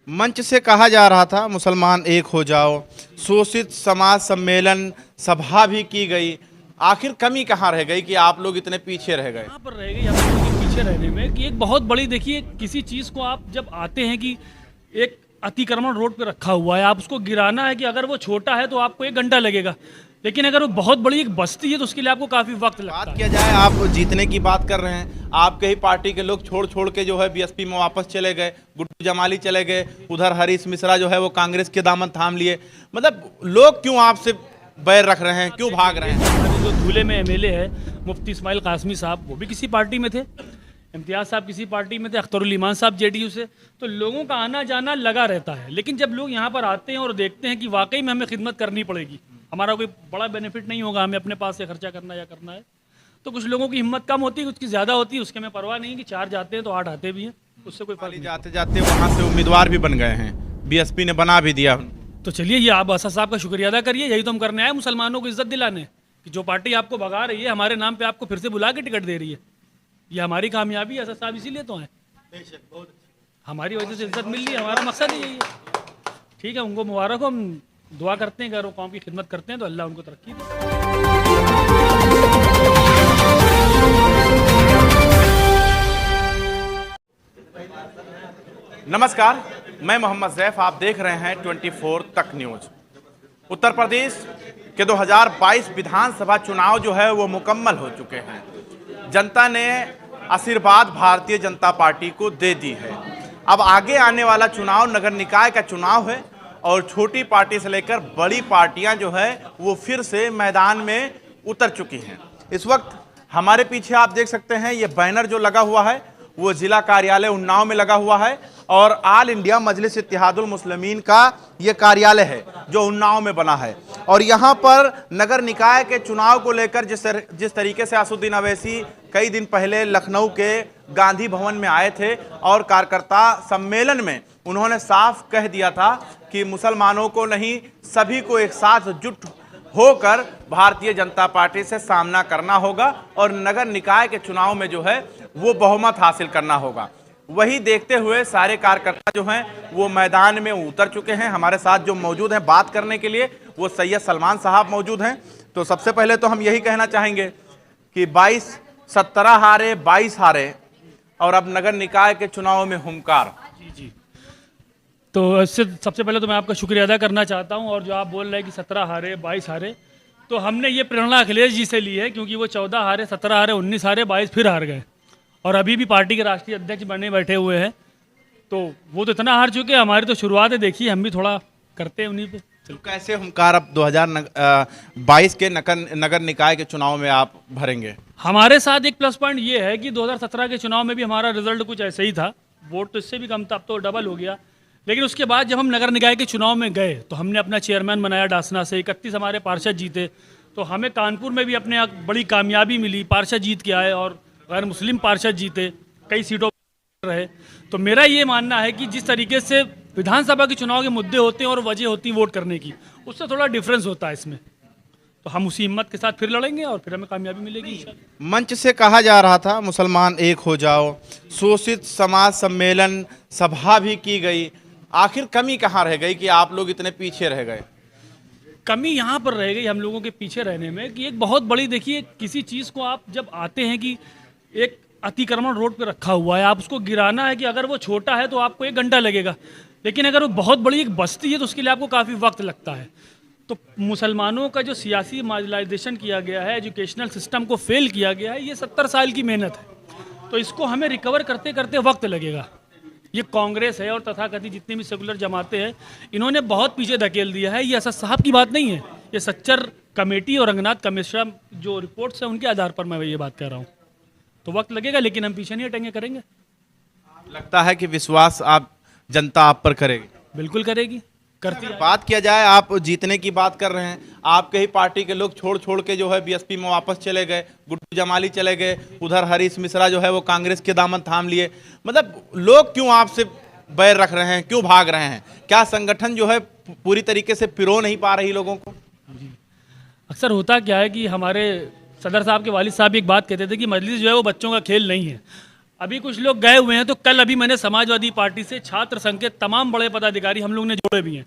मंच से कहा जा रहा था मुसलमान एक हो जाओ, शोषित समाज सम्मेलन सभा भी की गई। आखिर कमी कहाँ रह गई कि आप लोग इतने पीछे रह गए? यहाँ पर रह गई हम लोगों के पीछे रहने में कि एक बहुत बड़ी, देखिए किसी चीज़ को आप जब आते हैं कि एक अतिक्रमण रोड पे रखा हुआ है, आप उसको गिराना है कि अगर वो छोटा है तो आपको 1 घंटा लगेगा, लेकिन अगर वो बहुत बड़ी एक बस्ती है तो उसके लिए आपको काफ़ी वक्त लगता बात है। किया जाए, आप जीतने की बात कर रहे हैं, आपके ही पार्टी के लोग छोड़ छोड़ के जो है बीएसपी में वापस चले गए, गुड्डू जमाली चले गए, उधर हरीश मिश्रा जो है वो कांग्रेस के दामन थाम लिए। मतलब लोग क्यों आपसे बैर रख रहे हैं, क्यों भाग रहे हैं? हमारे जो धूले में एमएलए है मुफ्ती इस्माइल कासमी साहब, वो भी किसी पार्टी में थे, इम्तियाज़ साहब किसी पार्टी में थे, अख्तरुल ईमान साहब जेडीयू से। तो लोगों का आना जाना लगा रहता है, लेकिन जब लोग यहाँ पर आते हैं और देखते हैं कि वाकई में हमें खिदमत करनी पड़ेगी, हमारा कोई बड़ा बेनिफिट नहीं होगा, हमें अपने पास से खर्चा करना या करना है, तो कुछ लोगों की हिम्मत कम होती है, कुछ की ज़्यादा होती है। उसके में परवाह नहीं कि 4 जाते हैं तो 8 आते भी हैं, उससे कोई फर्क नहीं। जाते जाते वहां से उम्मीदवार भी बन गए हैं, बीएसपी ने बना भी दिया। तो चलिए, ये आप असद साहब का शुक्रिया अदा करिए, यही तो हम करने आए मुसलमानों को इज्जत दिलाने, कि जो पार्टी आपको भगा रही है हमारे नाम पे आपको फिर से बुला के टिकट दे रही है, ये हमारी कामयाबी है। असद साहब इसीलिए तो हैं, हमारी वजह से इज्जत मिल रही है, हमारा मकसद ही यही है। ठीक है, उनको मुबारक हो, हम दुआ करते हैं, अगर वो कौम की खिदमत करते हैं तो अल्लाह उनको तरक्की दे। नमस्कार, मैं मोहम्मद जैफ, आप देख रहे हैं 24 तक न्यूज। उत्तर प्रदेश के 2022 विधानसभा चुनाव जो है वो मुकम्मल हो चुके हैं। जनता ने आशीर्वाद भारतीय जनता पार्टी को दे दी है। अब आगे आने वाला चुनाव नगर निकाय का चुनाव है और छोटी पार्टी से लेकर बड़ी पार्टियां जो है वो फिर से मैदान में उतर चुकी हैं। इस वक्त हमारे पीछे आप देख सकते हैं ये बैनर जो लगा हुआ है वो जिला कार्यालय उन्नाव में लगा हुआ है और ऑल इंडिया मजलिस इत्तेहादुल मुस्लिमीन का ये कार्यालय है जो उन्नाव में बना है। और यहाँ पर नगर निकाय के चुनाव को लेकर जिस तरीके से असदुद्दीन अवैसी कई दिन पहले लखनऊ के गांधी भवन में आए थे और कार्यकर्ता सम्मेलन में उन्होंने साफ कह दिया था कि मुसलमानों को नहीं, सभी को एक साथ जुट होकर भारतीय जनता पार्टी से सामना करना होगा और नगर निकाय के चुनाव में जो है वो बहुमत हासिल करना होगा। वही देखते हुए सारे कार्यकर्ता जो हैं वो मैदान में उतर चुके हैं। हमारे साथ जो मौजूद हैं बात करने के लिए वो सैयद सलमान साहब मौजूद हैं। तो सबसे पहले तो हम यही कहना चाहेंगे कि 17 हारे 22 हारे और अब नगर निकाय के चुनाव में हुंकार। जी, तो इससे सबसे पहले तो मैं आपका शुक्रिया अदा करना चाहता हूं। और जो आप बोल रहे हैं कि 17 हारे 22 हारे, तो हमने ये प्रेरणा अखिलेश जी से ली है, क्योंकि वो 14 हारे, 17 हारे, 19 हारे, 22 फिर हार गए और अभी भी पार्टी के राष्ट्रीय अध्यक्ष बने बैठे हुए हैं। तो वो तो इतना हार चुके हैं, हमारी तो शुरुआत है, देखिए हम भी थोड़ा करते हैं उन्हीं पे। तो कैसे हुंकार अब 2022 के नगर निकाय के चुनाव में आप भरेंगे? हमारे साथ एक प्लस पॉइंट ये है कि 2017 के चुनाव में भी हमारा रिजल्ट कुछ ऐसे ही था, वोट तो इससे भी कम था, अब तो डबल हो गया। लेकिन उसके बाद जब हम नगर निकाय के चुनाव में गए तो हमने अपना चेयरमैन बनाया डासना से, 31 हमारे पार्षद जीते। तो हमें कानपुर में भी अपने यहाँ बड़ी कामयाबी मिली, पार्षद जीत के आए और गैर मुस्लिम पार्षद जीते, कई सीटों पर रहे। तो मेरा ये मानना है कि जिस तरीके से विधानसभा के चुनाव के मुद्दे होते हैं और वजह होती है वोट करने की, उससे थोड़ा डिफरेंस होता है इसमें। तो हम उसी हिम्मत के साथ फिर लड़ेंगे और फिर हमें कामयाबी मिलेगी इंशाल्लाह। मंच से कहा जा रहा था मुसलमान एक हो जाओ, शोषित समाज सम्मेलन सभा भी की गई। आखिर कमी कहाँ रह गई कि आप लोग इतने पीछे रह गए? कमी यहाँ पर रह गई हम लोगों के पीछे रहने में कि एक बहुत बड़ी, देखिए किसी चीज़ को आप जब आते हैं कि एक अतिक्रमण रोड पे रखा हुआ है, आप उसको गिराना है कि अगर वो छोटा है तो आपको 1 घंटा लगेगा, लेकिन अगर वो बहुत बड़ी एक बस्ती है तो उसके लिए आपको काफ़ी वक्त लगता है। तो मुसलमानों का जो सियासी मार्जिनलाइजेशन किया गया है, एजुकेशनल सिस्टम को फेल किया गया है, ये 70 साल की मेहनत है। तो इसको हमें रिकवर करते करते वक्त लगेगा। ये कांग्रेस है और तथाकथित जितनी भी सेकुलर जमातें हैं, इन्होंने बहुत पीछे धकेल दिया है। ये असद साहब की बात नहीं है, ये सच्चर कमेटी और रंगनाथ कमिश्रा जो रिपोर्ट्स हैं उनके आधार पर मैं ये बात कह रहा हूँ। तो वक्त लगेगा, लेकिन हम पीछे नहीं हटेंगे, करेंगे। लगता है कि विश्वास आप जनता आप पर करेगी? बिल्कुल करेगी, करती है। बात किया जाए, आप जीतने की बात कर रहे हैं, आपके ही पार्टी के लोग छोड़ छोड़ के जो है बीएसपी में वापस चले गए, गुड्डू जमाली चले गए, उधर हरीश मिश्रा जो है वो कांग्रेस के दामन थाम लिए। मतलब लोग क्यों आपसे बैर रख रहे हैं, क्यों भाग रहे हैं? क्या संगठन जो है पूरी तरीके से पिरो नहीं पा रही लोगों को? अक्सर होता क्या है कि हमारे सदर साहब के वालिद साहब एक बात कहते थे कि मजलिस जो है वो बच्चों का खेल नहीं है। अभी कुछ लोग गए हुए हैं, तो कल अभी मैंने समाजवादी पार्टी से छात्र संघ के तमाम बड़े पदाधिकारी हम लोग ने जोड़े भी हैं।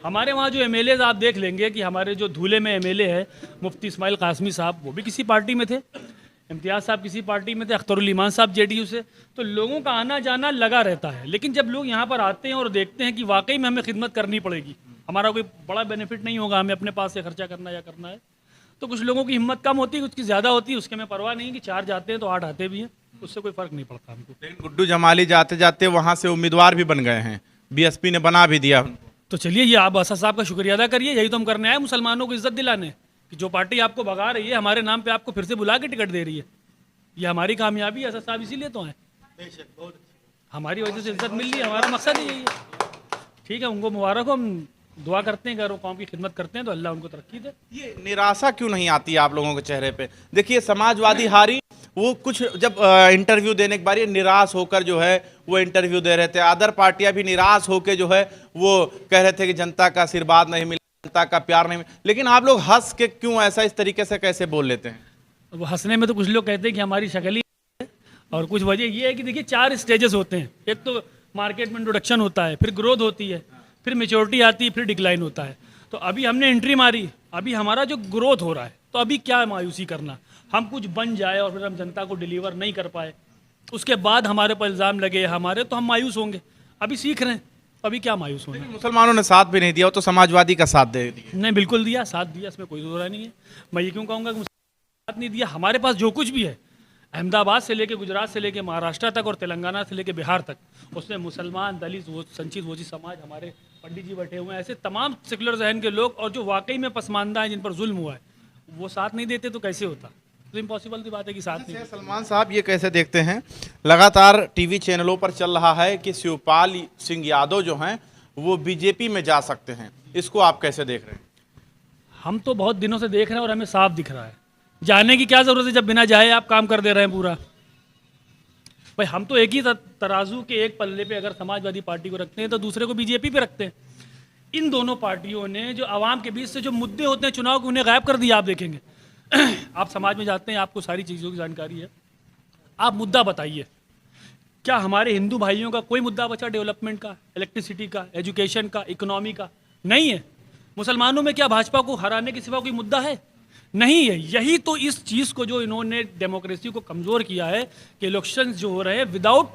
हमारे वहाँ जो एमएलए आप देख लेंगे कि हमारे जो धूले में एमएलए है मुफ्ती इस्माइल कासमी साहब, वो भी किसी पार्टी में थे, इम्तियाज़ साहब किसी पार्टी में थे, अख्तरुल ईमान साहब जेडीयू से। तो लोगों का आना जाना लगा रहता है, लेकिन जब लोग यहाँ पर आते हैं और देखते हैं कि वाकई में हमें खिदमत करनी पड़ेगी, हमारा कोई बड़ा बेनिफिट नहीं होगा, हमें अपने पास से खर्चा करना या करना है, तो कुछ लोगों की हिम्मत कम होती है, कुछ की ज़्यादा होती है। उसके में परवाह नहीं कि 4 जाते हैं तो 8 आते भी हैं, उससे कोई फ़र्क नहीं पड़ता हमको। लेकिन गुड्डू जमाली जाते जाते वहां से उम्मीदवार भी बन गए हैं, बीएसपी ने बना भी दिया। तो चलिए, ये आप असद साहब का शुक्रिया अदा करिए। यही तो हम करने आए, मुसलमानों को इज्जत दिलाने, कि जो पार्टी आपको भगा रही है हमारे नाम पे आपको फिर से बुला के टिकट दे रही है, ये हमारी कामयाबी है। असद साहब इसीलिए तो हैं, हमारी वजह से इज्जत मिल रही है, हमारा मकसद ही यही है। ठीक है, उनको मुबारक हो, हम दुआ करते हैं, अगर वो कौम की खिदमत करते हैं तो अल्लाह उनको तरक्की दे। ये निराशा क्यों नहीं आती आप लोगों के चेहरे पे? देखिए, समाजवादी हारी, वो कुछ जब इंटरव्यू देने के बाद ये निराश होकर जो है वो इंटरव्यू दे रहे थे। अदर पार्टियां भी निराश होकर जो है वो कह रहे थे कि जनता का आशीर्वाद नहीं मिला, जनता का प्यार नहीं मिला। लेकिन आप लोग हंस के क्यों ऐसा इस तरीके से कैसे बोल लेते हैं? वो हंसने में तो कुछ लोग कहते हैं कि हमारी शक्ल ही है, और कुछ वजह ये है कि देखिए 4 स्टेजेस होते हैं। एक तो मार्केट में इंट्रोडक्शन होता है, फिर ग्रोथ होती है, फिर मेच्योरिटी आती है, फिर डिक्लाइन होता है। तो अभी हमने एंट्री मारी, अभी हमारा जो ग्रोथ हो रहा है, तो अभी क्या मायूसी करना, हम कुछ बन जाए और फिर हम जनता को डिलीवर नहीं कर पाए, उसके बाद हमारे पर इल्ज़ाम लगे हमारे, तो हम मायूस होंगे। अभी सीख रहे हैं, अभी क्या मायूस होना। मुसलमानों ने साथ भी नहीं दिया, वो तो समाजवादी का साथ दे दिया। नहीं, बिल्कुल दिया, साथ दिया, इसमें कोई दोहरा नहीं है। मैं ये क्यों कहूँगा कि साथ नहीं दिया? हमारे पास जो कुछ भी है, अहमदाबाद से लेके गुजरात से लेके महाराष्ट्र तक और तेलंगाना से लेके बिहार तक, उसमें मुसलमान, दलित, वो संचित वोची समाज, हमारे पंडित जी बैठे हुए हैं, ऐसे तमाम सेकुलर जहन के लोग, और जो वाकई में पसमानदा हैं, जिन पर जुल्म हुआ है, वो साथ नहीं देते तो कैसे होता? तो इम्पॉसिबल की बात है कि साथ नहीं। सलमान साहब, ये कैसे देखते हैं, लगातार टीवी चैनलों पर चल रहा है कि शिवपाल सिंह यादव जो हैं वो बीजेपी में जा सकते हैं, इसको आप कैसे देख रहे हैं? हम तो बहुत दिनों से देख रहे हैं और हमें साफ दिख रहा है, जाने की क्या ज़रूरत है जब बिना जाए आप काम कर दे रहे हैं पूरा। भाई, हम तो एक ही तराजू के एक पल्ले पे अगर समाजवादी पार्टी को रखते हैं तो दूसरे को बीजेपी पे रखते हैं। इन दोनों पार्टियों ने जो आवाम के बीच से जो मुद्दे होते हैं चुनाव के, उन्हें गायब कर दिया। आप देखेंगे आप समाज में जाते हैं, आपको सारी चीज़ों की जानकारी है, आप मुद्दा बताइए, क्या हमारे हिंदू भाइयों का कोई मुद्दा बचा? डेवलपमेंट का, इलेक्ट्रिसिटी का, एजुकेशन का, इकोनॉमी का? नहीं है। मुसलमानों में क्या भाजपा को हराने के सिवा कोई मुद्दा है? नहीं है। यही तो इस चीज़ को जो इन्होंने डेमोक्रेसी को कमज़ोर किया है कि इलेक्शंस जो हो रहे हैं विदाउट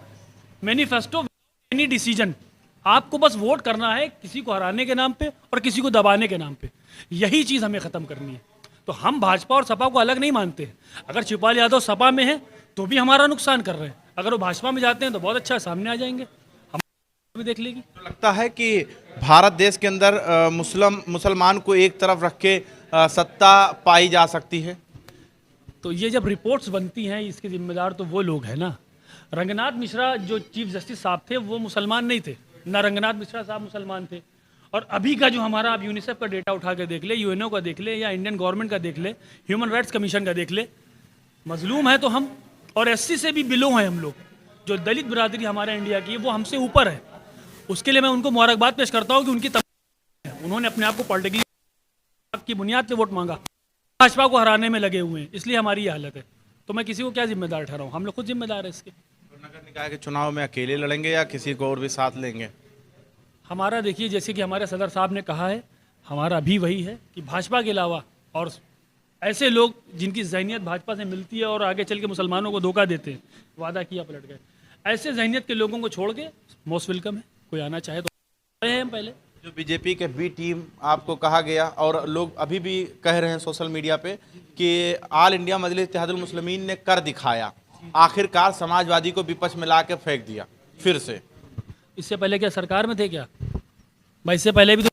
मैनिफेस्टो, एनी डिसीजन, आपको बस वोट करना है किसी को हराने के नाम पे और किसी को दबाने के नाम पे। यही चीज़ हमें ख़त्म करनी है। तो हम भाजपा और सपा को अलग नहीं मानते हैं। अगर शिवपाल यादव सपा में है तो भी हमारा नुकसान कर रहे हैं, अगर वो भाजपा में जाते हैं तो बहुत अच्छा है, सामने आ जाएंगे, हम भी देख लेगी। तो लगता है कि भारत देश के अंदर मुसलमान को एक तरफ रख के सत्ता पाई जा सकती है? तो ये जब रिपोर्ट्स बनती हैं, इसके जिम्मेदार तो वो लोग हैं ना। रंगनाथ मिश्रा जो चीफ जस्टिस साहब थे वो मुसलमान नहीं थे, ना रंगनाथ मिश्रा साहब मुसलमान थे। और अभी का जो हमारा, आप यूनिसेफ का डेटा उठा के देख ले, यूएनओ का देख ले, या इंडियन गवर्नमेंट का देख ले, ह्यूमन राइट्स कमीशन का देख ले, मजलूम है तो हम, और एससी से भी बिलो हैं हम लोग। जो दलित बिरादरी हमारे इंडिया की है वो हमसे ऊपर है। उसके लिए मैं उनको मुबारकबाद पेश करता हूँ कि उनकी उन्होंने अपने आप को पॉलिटिकली की बुनियाद पे वोट मांगा, भाजपा को हराने में लगे हुए हैं, इसलिए हमारी ये हालत है। तो मैं किसी को क्या जिम्मेदार ठहराऊं? हम लोग खुद जिम्मेदार है इसके। नगर निकाय के चुनाव में अकेले लड़ेंगे या किसी को और भी साथ लेंगे? हमारा देखिए, जैसे कि हमारे सदर साहब ने कहा है, हमारा भी वही है कि भाजपा के अलावा और ऐसे लोग जिनकी जहनीत भाजपा से मिलती है और आगे चल के मुसलमानों को धोखा देते हैं, वादा किया पलट गए, ऐसे जहनीत के लोगों को छोड़ के मोस्ट वेलकम है। कोई आना चाहे तो हैं। हम पहले जो बीजेपी के बी टीम आपको कहा गया, और लोग अभी भी कह रहे हैं सोशल मीडिया पे कि ऑल इंडिया मजलिस इत्तेहादुल मुस्लिमीन ने कर दिखाया, आखिरकार समाजवादी को विपक्ष में ला के फेंक दिया फिर से। इससे पहले क्या सरकार में थे क्या भाई? इससे पहले भी तो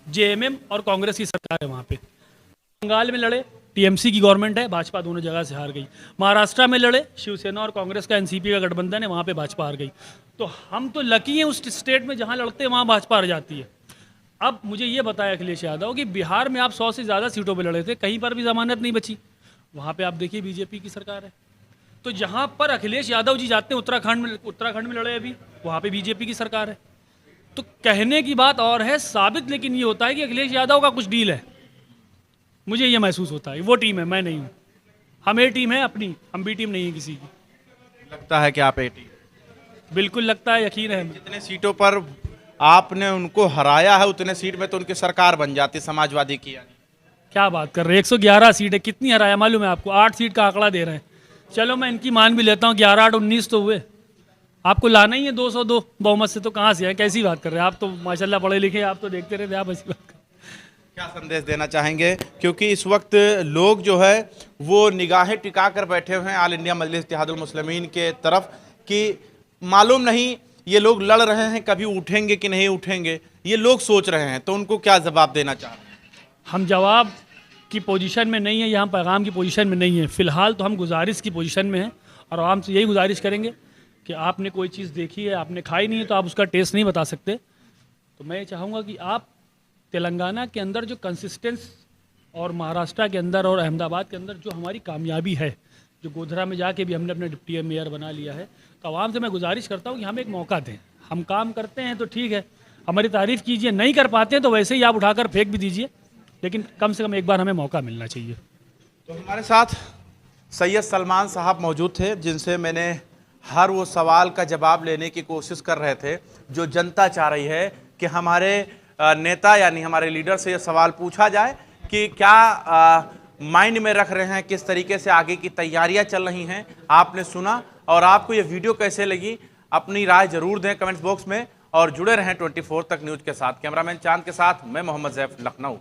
जेएमएम और कांग्रेस की सरकार है वहां पे। बंगाल में लड़े, टीएमसी की गवर्नमेंट है, भाजपा दोनों जगह से हार गई। महाराष्ट्र में लड़े, शिवसेना और कांग्रेस का एनसीपी का गठबंधन है, वहां पे भाजपा हार गई। तो हम तो लकी हैं उस स्टेट में जहां लड़ते हैं वहां भाजपा हार जाती है। अब मुझे ये बताया अखिलेश यादव कि बिहार में आप 100 से ज़्यादा सीटों पर लड़े थे, कहीं पर भी जमानत नहीं बची, वहां पे आप देखिए बीजेपी की सरकार है। तो जहां पर अखिलेश यादव जी जाते हैं, उत्तराखंड में लड़े अभी, वहां पे बीजेपी की सरकार है। तो कहने की बात और है, साबित लेकिन ये होता है कि अखिलेश यादव का कुछ डील है। मुझे ये महसूस होता है, वो टीम है, मैं नहीं हूँ। हम ए टीम है अपनी, हम बी टीम नहीं है किसी की। लगता है कि आप एटी बिल्कुल लगता है, यकीन है हमें। जितने सीटों पर आपने उनको हराया है उतने सीट में तो उनकी सरकार बन जाती समाजवादी की। यानी क्या बात कर रहे हैं, 111 सीट है, कितनी हराया मालूम है आपको? 8 सीट का आंकड़ा दे रहे हैं। चलो मैं इनकी मान भी लेता हूँ, 11 8 19 तो हुए। आपको लाना ही है 202 बहुमत से, तो कहाँ से है? कैसी बात कर रहे हैं आप? तो माशाल्लाह पढ़े लिखे, आप तो देखते रहते, आप ऐसी बात कर। क्या संदेश देना चाहेंगे, क्योंकि इस वक्त लोग जो है वो निगाहें टिका कर बैठे हुए हैं ऑल इंडिया मजलिस इत्तेहादुल मुस्लिमीन के तरफ कि मालूम नहीं ये लोग लड़ रहे हैं, कभी उठेंगे कि नहीं उठेंगे, ये लोग सोच रहे हैं, तो उनको क्या जवाब देना चाह रहे हैं? हम जवाब की पोजीशन में नहीं है, यहाँ पैगाम की पोजीशन में नहीं है। फ़िलहाल तो हम गुजारिश की पोजीशन में हैं और आवाम से यही गुजारिश करेंगे कि आपने कोई चीज़ देखी है, आपने खाई नहीं है, तो आप उसका टेस्ट नहीं बता सकते। तो मैं ये चाहूँगा कि आप तेलंगाना के अंदर जो कंसिस्टेंस और महाराष्ट्र के अंदर और अहमदाबाद के अंदर जो हमारी कामयाबी है, जो गोधरा में जाके भी हमने अपने डिप्टी मेयर बना लिया है, तो आवाम से मैं गुजारिश करता हूँ कि हमें एक मौका दें। हम काम करते हैं तो ठीक है, हमारी तारीफ़ कीजिए, नहीं कर पाते हैं तो वैसे ही आप उठाकर फेंक भी दीजिए, लेकिन कम से कम एक बार हमें मौका मिलना चाहिए। तो हमारे साथ सैयद सलमान साहब मौजूद थे, जिनसे मैंने हर वो सवाल का जवाब लेने की कोशिश कर रहे थे जो जनता चाह रही है कि हमारे नेता यानी हमारे लीडर से ये सवाल पूछा जाए कि क्या माइंड में रख रहे हैं, किस तरीके से आगे की तैयारियां चल रही हैं। आपने सुना, और आपको ये वीडियो कैसे लगी अपनी राय जरूर दें कमेंट्स बॉक्स में, और जुड़े रहें 24 तक न्यूज़ के साथ। कैमरामैन चांद के साथ मैं मोहम्मद जैफ, लखनऊ।